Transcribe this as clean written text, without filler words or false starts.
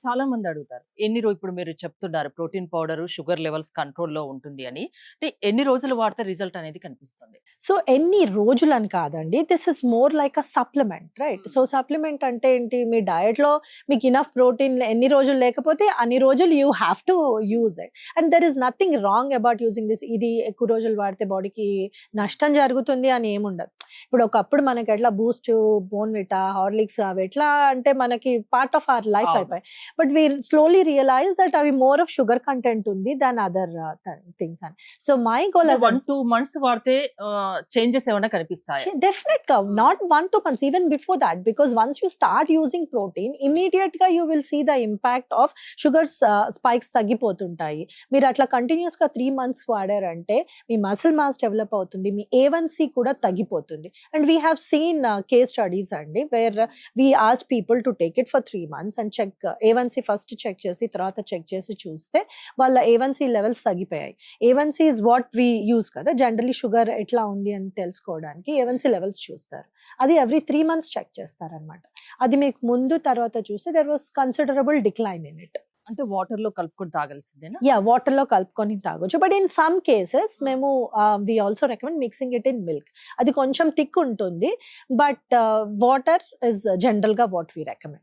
చాలా మంది అడుగుతారు. ఇప్పుడు మీరు చెప్తున్నారు ప్రోటీన్ పౌడరు షుగర్ లెవెల్స్ కంట్రోల్‌లో ఉంటుంది అని. అంటే ఎన్ని రోజులు వాడితే రిజల్ట్ అనేది కనిపిస్తుంది? సో ఎన్ని రోజులని కాదండి. This is more like a supplement right. So supplement అంటే ఏంటి, మీ డయట్‌లో మీకు ఇనఫ్ ప్రోటీన్ ఎన్ని రోజులు లేకపోతే అన్ని రోజులు you have to use it. And there is nothing wrong about using this. ఇది ఎక్కువ రోజులు వాడితే బాడీకి నష్టం జరుగుతుంది అని ఏముండదు. ఇప్పుడు ఒకప్పుడు మనకి ఎట్లా బూస్ట్, బోర్న్‌విటా, హార్లిక్స్ అవి ఎట్లా అంటే మనకి పార్ట్ ఆఫ్ అవర్ లైఫ్ అవును. అయిపోయాయి. But we slowly realise that అవి మోర్ ఆఫ్ షుగర్ కంటెంట్ ఉంది దాన్ అదర్ థింగ్స్ అని. సో మై గోల్ 1, 2 మంత్స్ వాడితే చేంజెస్ ఏమైనా కనిపిస్తాయా? definite not 1-2 months, even before that, because once you start using protein immediate గా you will see the impact of sugars spikes తగ్గిపోతుంటాయి. మీరు అట్లా continuous గా 3 months వాడారంటే మీ మసిల్ మాస్ డెవలప్ అవుతుంది, మీ A1C కూడా తగ్గిపోతుంది. And we have seen case studies అండి where we ask people to take it for 3 months and check A1C first check చేసి తర్వాత చెక్ చేసి చూస్తే వాళ్ళ A1C లెవెల్స్ తగ్గిపోయాయి. A1C is what we use కదా జనరల్లీ షుగర్ ఎట్లా ఉంది అని తెలుసుకోవడానికి A1C లెవెల్స్ చూస్తారు. అది ఎవ్రీ 3 months చెక్ చేస్తారనమాట. అది మీకు ముందు తర్వాత చూస్తే there was considerable decline in it. అంటే వాటర్‌లో కలుపుకొని తాగాల్సిందేనా? వాటర్‌లో కలుపుకొని తాగొచ్చు. బట్ ఇన్ సమ్ కేసెస్ మేము we also recommend mixing it in milk. అది కొంచెం థిక్ ఉంటుంది. బట్ వాటర్ ఇస్ జనరల్‌గా వాట్ వి రికమెండ్.